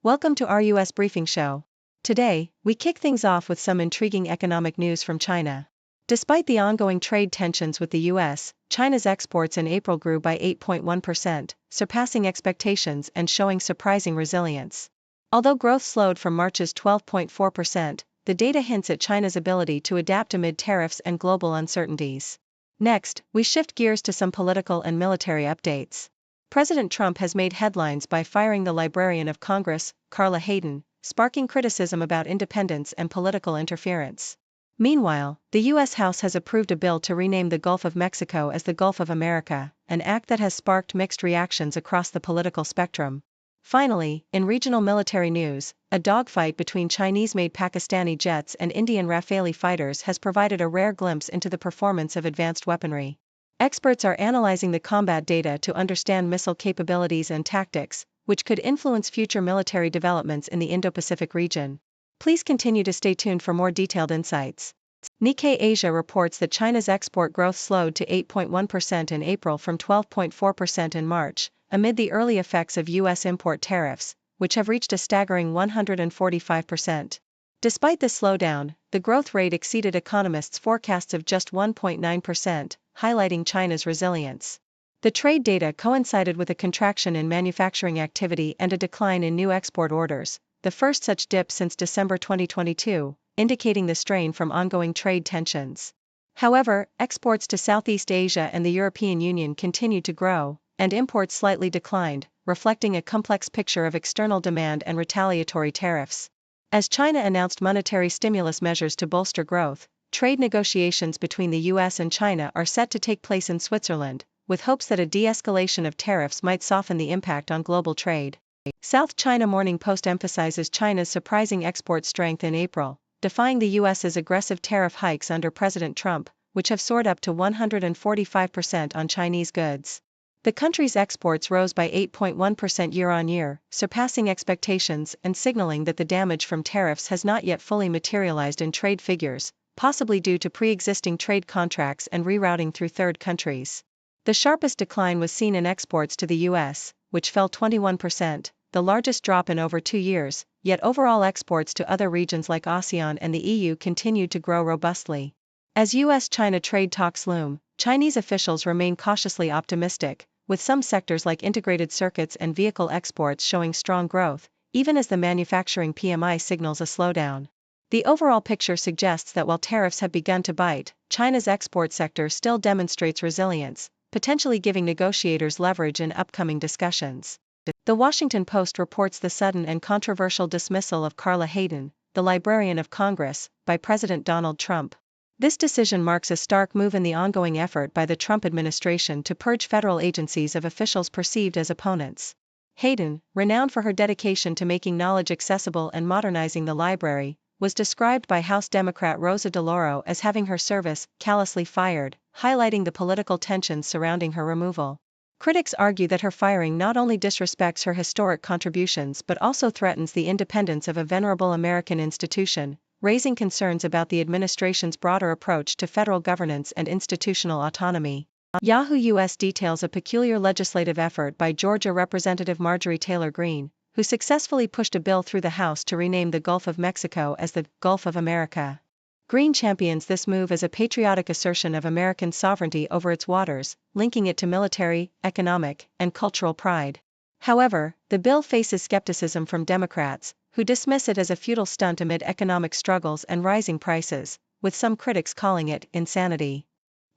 Welcome to our US Briefing Show. Today, we kick things off with some intriguing economic news from China. Despite the ongoing trade tensions with the US, China's exports in April grew by 8.1%, surpassing expectations and showing surprising resilience. Although growth slowed from March's 12.4%, the data hints at China's ability to adapt amid tariffs and global uncertainties. Next, we shift gears to some political and military updates. President Trump has made headlines by firing the Librarian of Congress, Carla Hayden, sparking criticism about independence and political interference. Meanwhile, the U.S. House has approved a bill to rename the Gulf of Mexico as the Gulf of America, an act that has sparked mixed reactions across the political spectrum. Finally, in regional military news, a dogfight between Chinese-made Pakistani jets and Indian Rafale fighters has provided a rare glimpse into the performance of advanced weaponry. Experts are analyzing the combat data to understand missile capabilities and tactics, which could influence future military developments in the Indo-Pacific region. Please continue to stay tuned for more detailed insights. Nikkei Asia reports that China's export growth slowed to 8.1% in April from 12.4% in March, amid the early effects of U.S. import tariffs, which have reached a staggering 145%. Despite this slowdown, the growth rate exceeded economists' forecasts of just 1.9%, highlighting China's resilience. The trade data coincided with a contraction in manufacturing activity and a decline in new export orders, the first such dip since December 2022, indicating the strain from ongoing trade tensions. However, exports to Southeast Asia and the European Union continued to grow, and imports slightly declined, reflecting a complex picture of external demand and retaliatory tariffs. As China announced monetary stimulus measures to bolster growth, trade negotiations between the US and China are set to take place in Switzerland, with hopes that a de-escalation of tariffs might soften the impact on global trade. South China Morning Post emphasizes China's surprising export strength in April, defying the US's aggressive tariff hikes under President Trump, which have soared up to 145% on Chinese goods. The country's exports rose by 8.1% year-on-year, surpassing expectations and signaling that the damage from tariffs has not yet fully materialized in trade figures, possibly due to pre-existing trade contracts and rerouting through third countries. The sharpest decline was seen in exports to the U.S., which fell 21%, the largest drop in over 2 years, yet overall exports to other regions like ASEAN and the EU continued to grow robustly. As U.S.-China trade talks loom, Chinese officials remain cautiously optimistic, with some sectors like integrated circuits and vehicle exports showing strong growth, even as the manufacturing PMI signals a slowdown. The overall picture suggests that while tariffs have begun to bite, China's export sector still demonstrates resilience, potentially giving negotiators leverage in upcoming discussions. The Washington Post reports the sudden and controversial dismissal of Carla Hayden, the Librarian of Congress, by President Donald Trump. This decision marks a stark move in the ongoing effort by the Trump administration to purge federal agencies of officials perceived as opponents. Hayden, renowned for her dedication to making knowledge accessible and modernizing the library, was described by House Democrat Rosa DeLauro as having her service callously fired, highlighting the political tensions surrounding her removal. Critics argue that her firing not only disrespects her historic contributions but also threatens the independence of a venerable American institution, raising concerns about the administration's broader approach to federal governance and institutional autonomy. Yahoo US details a peculiar legislative effort by Georgia Representative Marjorie Taylor Greene, who successfully pushed a bill through the House to rename the Gulf of Mexico as the Gulf of America. Greene champions this move as a patriotic assertion of American sovereignty over its waters, linking it to military, economic, and cultural pride. However, the bill faces skepticism from Democrats, who dismiss it as a futile stunt amid economic struggles and rising prices, with some critics calling it insanity.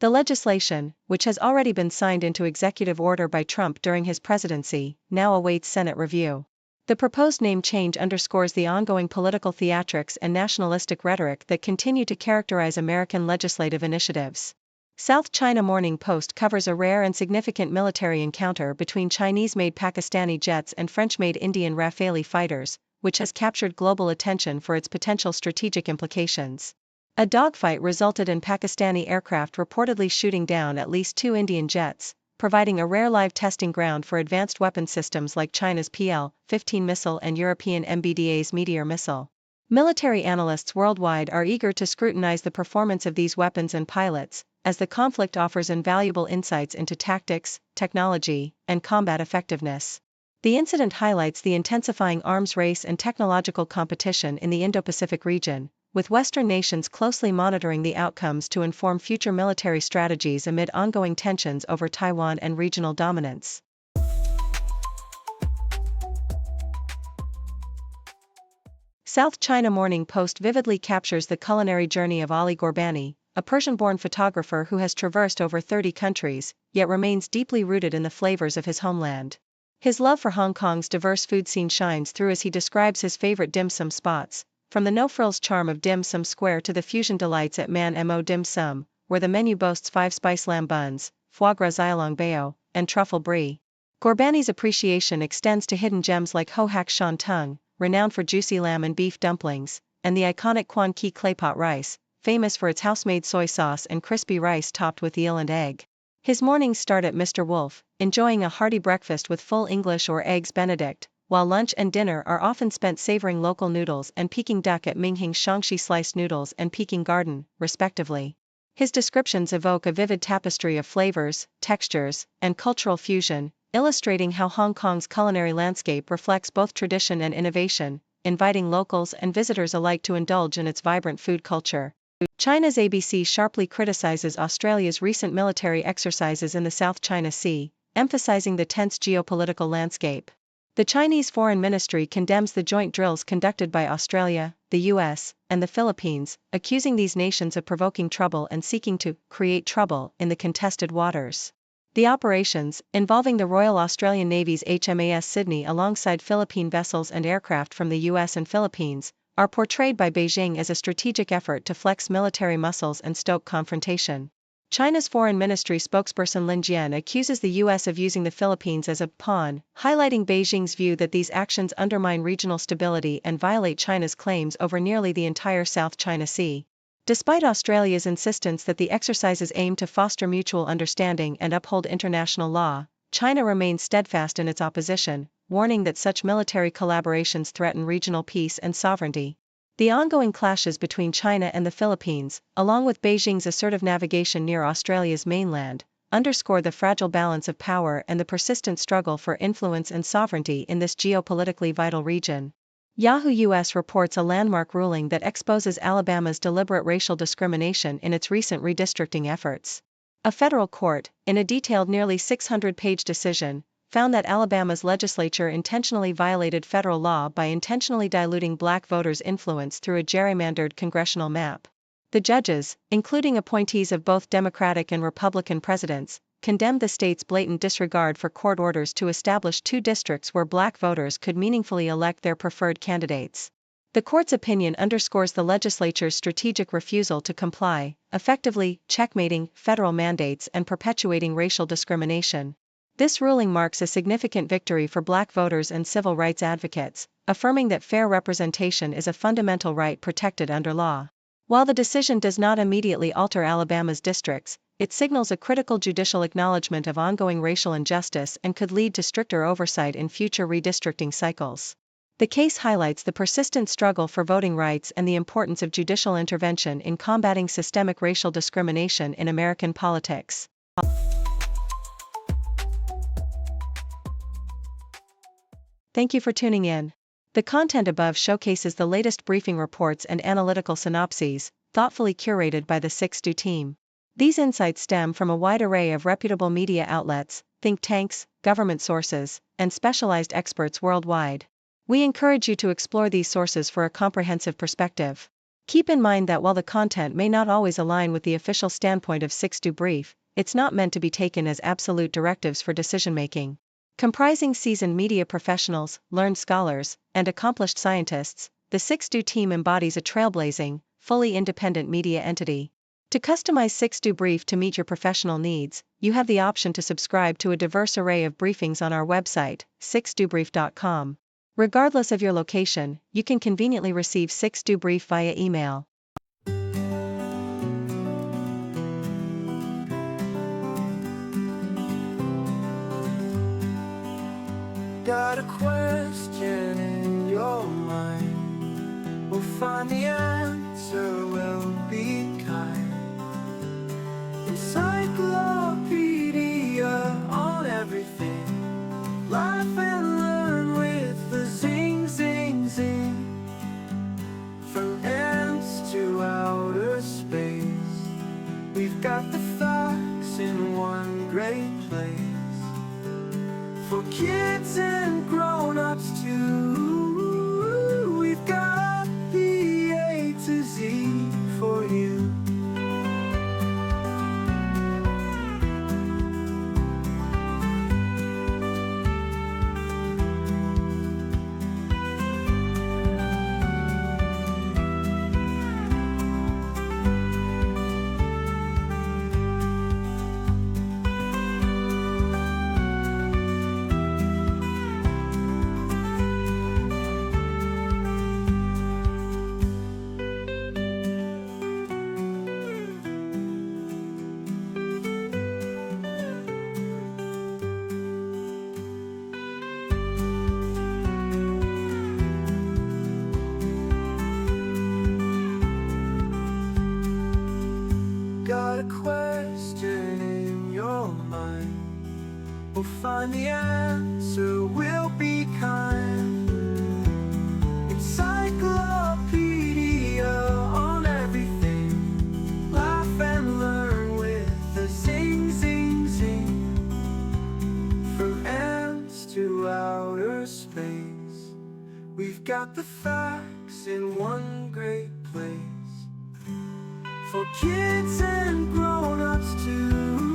The legislation, which has already been signed into executive order by Trump during his presidency, now awaits Senate review. The proposed name change underscores the ongoing political theatrics and nationalistic rhetoric that continue to characterize American legislative initiatives. South China Morning Post covers a rare and significant military encounter between Chinese-made Pakistani jets and French-made Indian Rafale fighters, which has captured global attention for its potential strategic implications. A dogfight resulted in Pakistani aircraft reportedly shooting down at least 2 Indian jets, providing a rare live testing ground for advanced weapon systems like China's PL-15 missile and European MBDA's Meteor missile. Military analysts worldwide are eager to scrutinize the performance of these weapons and pilots, as the conflict offers invaluable insights into tactics, technology, and combat effectiveness. The incident highlights the intensifying arms race and technological competition in the Indo-Pacific region, with Western nations closely monitoring the outcomes to inform future military strategies amid ongoing tensions over Taiwan and regional dominance. South China Morning Post vividly captures the culinary journey of Ali Ghorbani, a Persian-born photographer who has traversed over 30 countries, yet remains deeply rooted in the flavors of his homeland. His love for Hong Kong's diverse food scene shines through as he describes his favorite dim sum spots, from the no-frills charm of Dim Sum Square to the fusion delights at Man Mo Dim Sum, where the menu boasts 5 spice lamb buns, foie gras xiaolong bao, and truffle brie. Ghorbani's appreciation extends to hidden gems like Ho Hak Shan Tung, renowned for juicy lamb and beef dumplings, and the iconic Quan Ki claypot rice, famous for its house-made soy sauce and crispy rice topped with eel and egg. His mornings start at Mr. Wolf, enjoying a hearty breakfast with full English or eggs Benedict, while lunch and dinner are often spent savoring local noodles and Peking duck at Minghing Shaanxi sliced noodles and Peking Garden, respectively. His descriptions evoke a vivid tapestry of flavors, textures, and cultural fusion, illustrating how Hong Kong's culinary landscape reflects both tradition and innovation, inviting locals and visitors alike to indulge in its vibrant food culture. China's ABC sharply criticizes Australia's recent military exercises in the South China Sea, emphasizing the tense geopolitical landscape. The Chinese Foreign Ministry condemns the joint drills conducted by Australia, the US, and the Philippines, accusing these nations of provoking trouble and seeking to create trouble in the contested waters. The operations, involving the Royal Australian Navy's HMAS Sydney alongside Philippine vessels and aircraft from the US and Philippines, are portrayed by Beijing as a strategic effort to flex military muscles and stoke confrontation. China's Foreign Ministry spokesperson Lin Jian accuses the US of using the Philippines as a pawn, highlighting Beijing's view that these actions undermine regional stability and violate China's claims over nearly the entire South China Sea. Despite Australia's insistence that the exercises aim to foster mutual understanding and uphold international law, China remains steadfast in its opposition, warning that such military collaborations threaten regional peace and sovereignty. The ongoing clashes between China and the Philippines, along with Beijing's assertive navigation near Australia's mainland, underscore the fragile balance of power and the persistent struggle for influence and sovereignty in this geopolitically vital region. Yahoo US reports a landmark ruling that exposes Alabama's deliberate racial discrimination in its recent redistricting efforts. A federal court, in a detailed nearly 600-page decision, found that Alabama's legislature intentionally violated federal law by intentionally diluting black voters' influence through a gerrymandered congressional map. The judges, including appointees of both Democratic and Republican presidents, condemned the state's blatant disregard for court orders to establish 2 districts where black voters could meaningfully elect their preferred candidates. The court's opinion underscores the legislature's strategic refusal to comply, effectively checkmating federal mandates and perpetuating racial discrimination. This ruling marks a significant victory for black voters and civil rights advocates, affirming that fair representation is a fundamental right protected under law. While the decision does not immediately alter Alabama's districts, it signals a critical judicial acknowledgement of ongoing racial injustice and could lead to stricter oversight in future redistricting cycles. The case highlights the persistent struggle for voting rights and the importance of judicial intervention in combating systemic racial discrimination in American politics. Thank you for tuning in. The content above showcases the latest briefing reports and analytical synopses, thoughtfully curated by the 6Do team. These insights stem from a wide array of reputable media outlets, think tanks, government sources, and specialized experts worldwide. We encourage you to explore these sources for a comprehensive perspective. Keep in mind that while the content may not always align with the official standpoint of 6Do Brief, it's not meant to be taken as absolute directives for decision-making. Comprising seasoned media professionals, learned scholars, and accomplished scientists, the 6Do team embodies a trailblazing, fully independent media entity. To customize 6Do Brief to meet your professional needs, you have the option to subscribe to a diverse array of briefings on our website, 6dobrief.com. Regardless of your location, you can conveniently receive 6Do Brief via email. Got a question in your mind? We'll find the answer, we'll be kind. Encyclopedia on everything, life and love. for kids and grown-ups too. We've got the A to Z for you. Got a question in your mind? We'll find the answer, we'll be kind. Encyclopedia on everything. Laugh and learn with the zing, zing, zing. From ants to outer space, we've got the facts in one great place. For kids and grown-ups too.